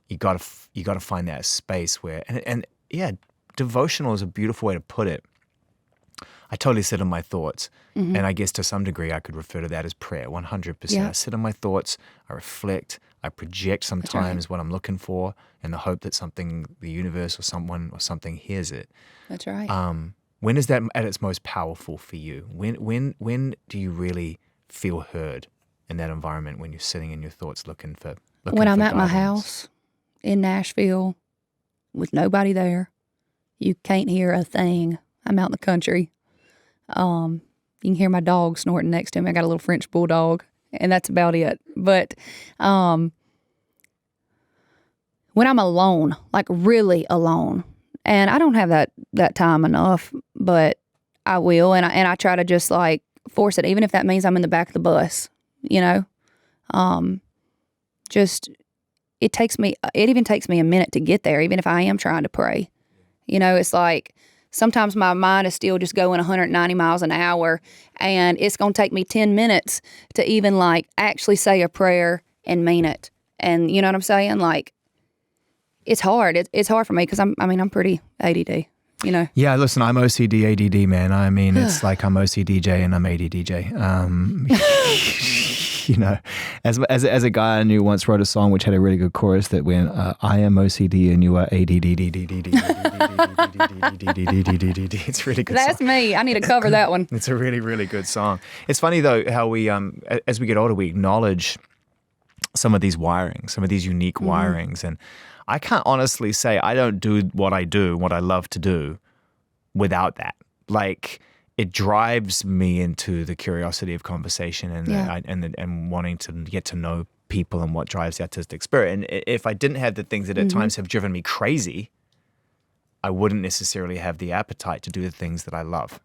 you got to find that space where, and yeah, devotional is a beautiful way to put it. I totally sit in my thoughts. And I guess to some degree I could refer to that as prayer, 100%. Yeah. I sit in my thoughts, I reflect, I project sometimes what I'm looking for in the hope that something, the universe or someone or something hears it. That's right. When is that at its most powerful for you? When do you really feel heard in that environment when you're sitting in your thoughts looking for when I'm at my guidance? house in Nashville with nobody there, you can't hear a thing. I'm out in the country. You can hear my dog snorting next to me. I got a little French bulldog, and that's about it. But when I'm alone, like really alone, and I don't have that time enough, but I will, and I try to just like force it, even if that means I'm in the back of the bus, you know. Just it even takes me a minute to get there, even if I am trying to pray. You know, it's like sometimes my mind is still just going 190 miles an hour, and it's going to take me 10 minutes to even like actually say a prayer and mean it. And you know what I'm saying? Like, it's hard. It's hard for me because I'm pretty ADD, you know? Yeah, listen, I'm OCD, ADD, man. I mean, it's like I'm OCDJ and I'm ADDJ. You know, as a guy I knew once wrote a song which had a really good chorus that went, I am OCD and you are ADD. It's a really good song. That's me. I need to cover that one. It's a really, really good song. It's funny though how we, as we get older, we acknowledge some of these wirings, some of these unique wirings. And I can't honestly say I don't do what I love to do without that. Like, it drives me into the curiosity of conversation and Yeah. and wanting to get to know people and what drives the artistic spirit. And if I didn't have the things that at times have driven me crazy, I wouldn't necessarily have the appetite to do the things that I love.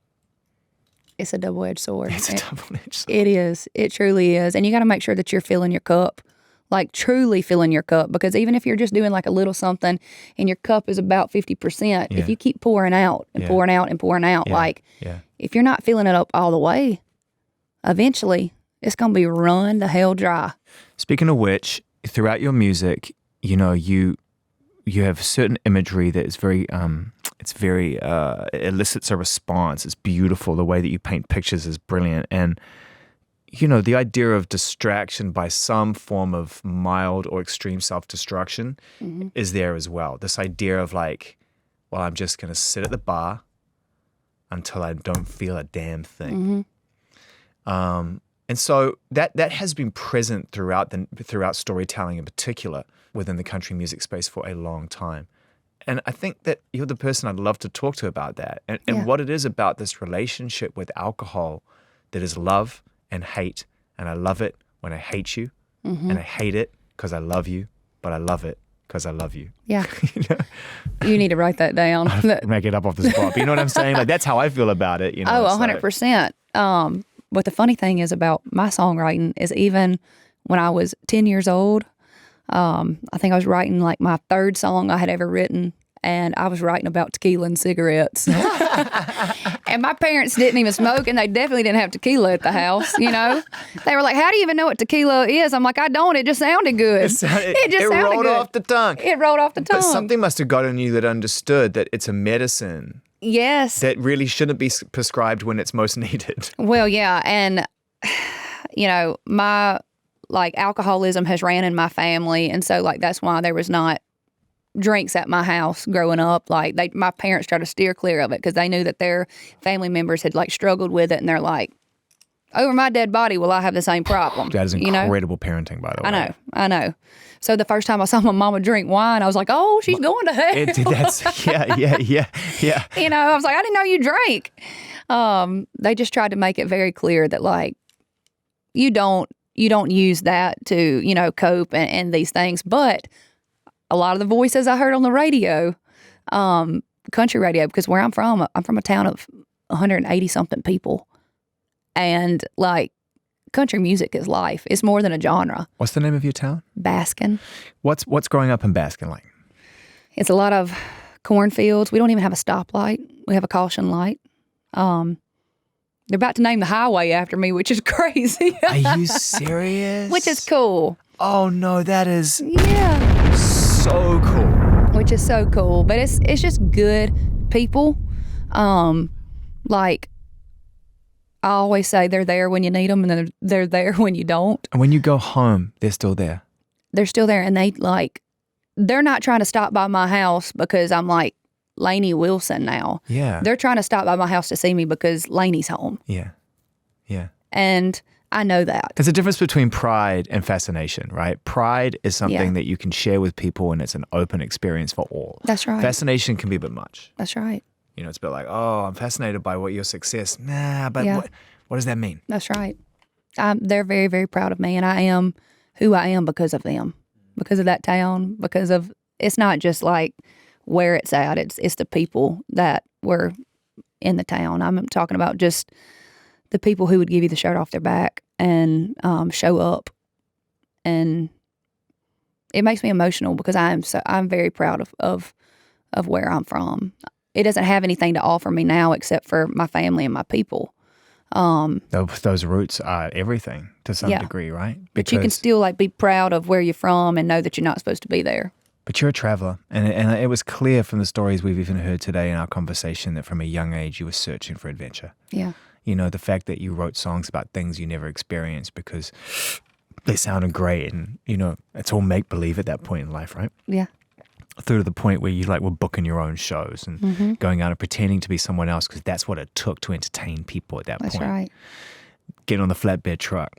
It's a double-edged sword. It's a double-edged sword. It is. It truly is. And you got to make sure that you're filling your cup, like truly filling your cup. Because even if you're just doing like a little something and your cup is about 50%, if you keep pouring out and pouring out and pouring out, like if you're not filling it up all the way, eventually it's going to be run the hell dry. Speaking of which, throughout your music, you know, you have certain imagery that is very, elicits a response. It's beautiful. The way that you paint pictures is brilliant. And, you know, the idea of distraction by some form of mild or extreme self-destruction is there as well. This idea of like, well, I'm just going to sit at the bar until I don't feel a damn thing. And so that has been present throughout storytelling in particular within the country music space for a long time. And I think that you're the person I'd love to talk to about that and what it is about this relationship with alcohol that is love and hate. And I love it when I hate you and I hate it because I love you, but I love it because I love you. Yeah. You need to write that down. Make it up off the spot. But you know what I'm saying? Like that's how I feel about it. You know, 100%. But the funny thing is about my songwriting is even when I was 10 years old, I think I was writing like my third song I had ever written, and I was writing about tequila and cigarettes. And my parents didn't even smoke, and they definitely didn't have tequila at the house, you know? They were like, how do you even know what tequila is? I'm like, I don't. It just sounded good. It rolled off the tongue. It rolled off the tongue. But something must have got in you that understood that it's a medicine. Yes. That really shouldn't be prescribed when it's most needed. Well, yeah. And, you know, my, like, alcoholism has ran in my family. And so, like, that's why there was not drinks at my house growing up. Like, my parents tried to steer clear of it because they knew that their family members had, like, struggled with it. And they're like, over my dead body, will I have the same problem? That is incredible parenting, by the way. I know. So the first time I saw my mama drink wine, I was like, oh, she's going to hell. Yeah. You know, I was like, I didn't know you drank. They just tried to make it very clear that, like, you don't use that to, you know, cope and these things. But a lot of the voices I heard on the radio, country radio, because where I'm from a town of 180-something people. And, like, country music is life. It's more than a genre. What's the name of your town? Baskin. What's growing up in Baskin like? It's a lot of cornfields. We don't even have a stoplight. We have a caution light. They're about to name the highway after me, which is crazy. Are you serious? Which is cool. Oh, no, that is so cool. Which is so cool. But it's just good people. Like, I always say they're there when you need them, and then they're there when you don't. And when you go home, they're still there. They're still there, and they're not trying to stop by my house because I'm like Lainey Wilson now. Yeah. They're trying to stop by my house to see me because Lainey's home. Yeah. And I know that. There's a difference between pride and fascination, right? Pride is something that you can share with people, and it's an open experience for all. That's right. Fascination can be a bit much. That's right. You know, it's a bit like, oh, I'm fascinated by your success. Nah, but what does that mean? That's right. They're very, very proud of me, and I am who I am because of them, because of that town, because of, it's not just like where it's at, it's the people that were in the town. I'm talking about just the people who would give you the shirt off their back and show up, and it makes me emotional because I'm very proud of where I'm from. It doesn't have anything to offer me now except for my family and my people. Those roots are everything to some degree, right? But you can still, like, be proud of where you're from and know that you're not supposed to be there. But you're a traveler, and it was clear from the stories we've even heard today in our conversation that from a young age you were searching for adventure. Yeah. You know, the fact that you wrote songs about things you never experienced because they sounded great, and, you know, it's all make-believe at that point in life, right? Yeah. Through to the point where you, like, were booking your own shows and going out and pretending to be someone else because that's what it took to entertain people at that point. That's right. Getting on the flatbed truck.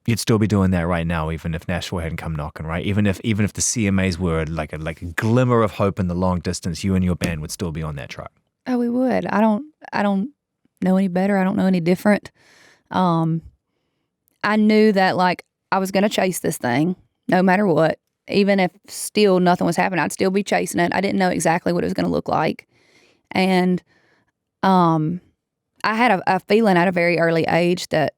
You'd still be doing that right now, even if Nashville hadn't come knocking, right? Even if the CMAs were like a glimmer of hope in the long distance, you and your band would still be on that truck. Oh, we would. I don't know any better. I don't know any different. I knew that like I was going to chase this thing no matter what. Even if still nothing was happening, I'd still be chasing it. I didn't know exactly what it was going to look like. And I had a feeling at a very early age that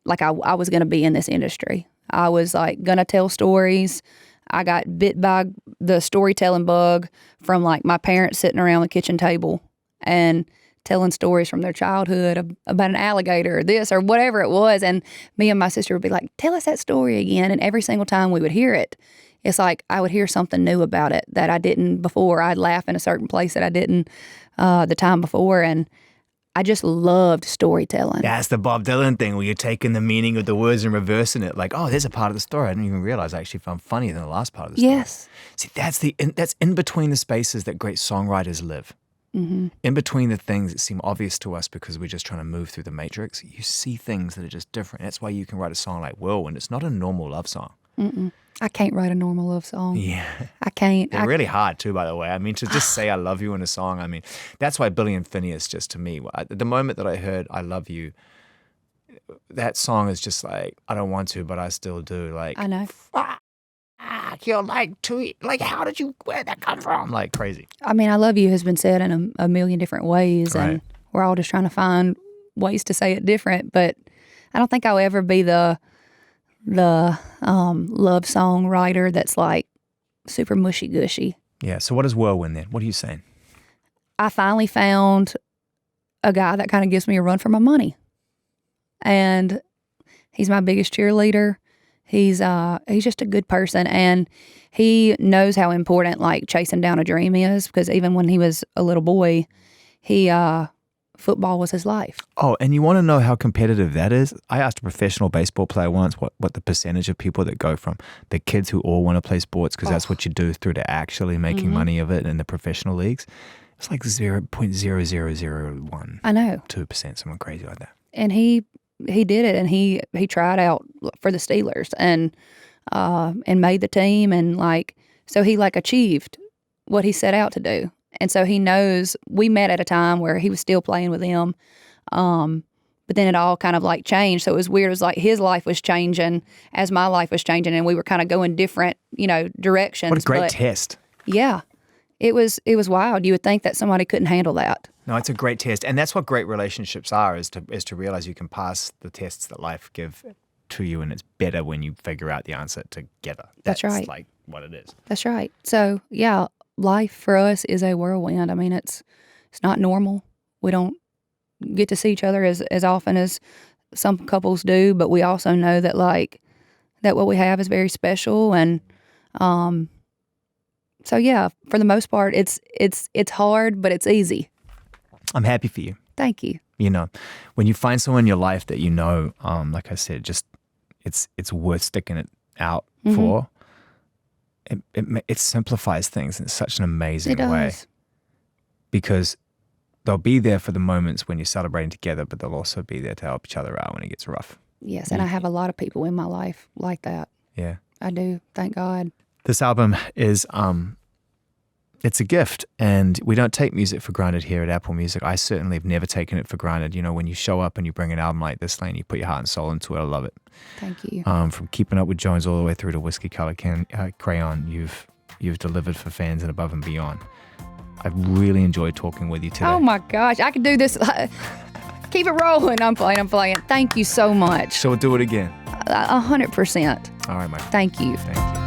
like I was going to be in this industry. I was like going to tell stories. I got bit by the storytelling bug from like my parents sitting around the kitchen table and telling stories from their childhood about an alligator or this or whatever it was. And me and my sister would be like, tell us that story again. And every single time we would hear it, it's like I would hear something new about it that I didn't before. I'd laugh in a certain place that I didn't the time before. And I just loved storytelling. That's the Bob Dylan thing where you're taking the meaning of the words and reversing it. Like, oh, there's a part of the story I didn't even realize I actually found funnier than the last part of the story. Yes. See, that's in between the spaces that great songwriters live. Mm-hmm. In between the things that seem obvious to us because we're just trying to move through the matrix, you see things that are just different. That's why you can write a song like Whirlwind. It's not a normal love song. Mm-mm. I can't write a normal love song. Yeah. I can't. They're really hard too, by the way. I mean, to just say I love you in a song, I mean, that's why Billy and Phineas just to me, the moment that I heard I love you, that song is just like, I don't want to, but I still do. Like, I know. You're like, how did you, where'd that come from? Like crazy. I mean, I love you has been said in a million different ways, Right. and we're all just trying to find ways to say it different. But I don't think I'll ever be the love song writer that's like super mushy gushy. Yeah. So what is Whirlwind then? What are you saying? I finally found a guy that kind of gives me a run for my money, and he's my biggest cheerleader. He's just a good person, and he knows how important like chasing down a dream is, because even when he was a little boy, football was his life. Oh, and you want to know how competitive that is? I asked a professional baseball player once what the percentage of people that go from the kids who all want to play sports because that's what you do through to actually making money of it in the professional leagues. It's like 0.0001. I know. 2%, something crazy like that. And he did it, and he tried out for the Steelers and made the team, and like so he like achieved what he set out to do. And so he knows. We met at a time where he was still playing with them, but then it all kind of like changed. So it was weird. It was like his life was changing as my life was changing, and we were kind of going different, directions. What a great test. Yeah, it was wild. You would think that somebody couldn't handle that. No, it's a great test. And that's what great relationships are, is to realize you can pass the tests that life give to you, and it's better when you figure out the answer together. That's right. Like what it is. That's right. So, yeah, life for us is a whirlwind. I mean, it's not normal. We don't get to see each other as often as some couples do, but we also know that that what we have is very special. And so, yeah, for the most part, it's hard, but it's easy. I'm happy for you. Thank you. When you find someone in your life that like I said, just it's worth sticking it out for, it simplifies things in such an amazing way. Because they'll be there for the moments when you're celebrating together, but they'll also be there to help each other out when it gets rough. Yes, and I have a lot of people in my life like that. Yeah. I do, thank God. This album is it's a gift, and we don't take music for granted here at Apple Music. I certainly have never taken it for granted. When you show up and you bring an album like this, Lainey, you put your heart and soul into it. I love it. Thank you. From Keeping Up with Jones all the way through to Whiskey Colored Crayon, you've delivered for fans and above and beyond. I've really enjoyed talking with you today. Oh my gosh, I could do this. Keep it rolling. I'm playing. Thank you so much. So we'll do it again. 100%. All right, my friend. Thank you. Thank you.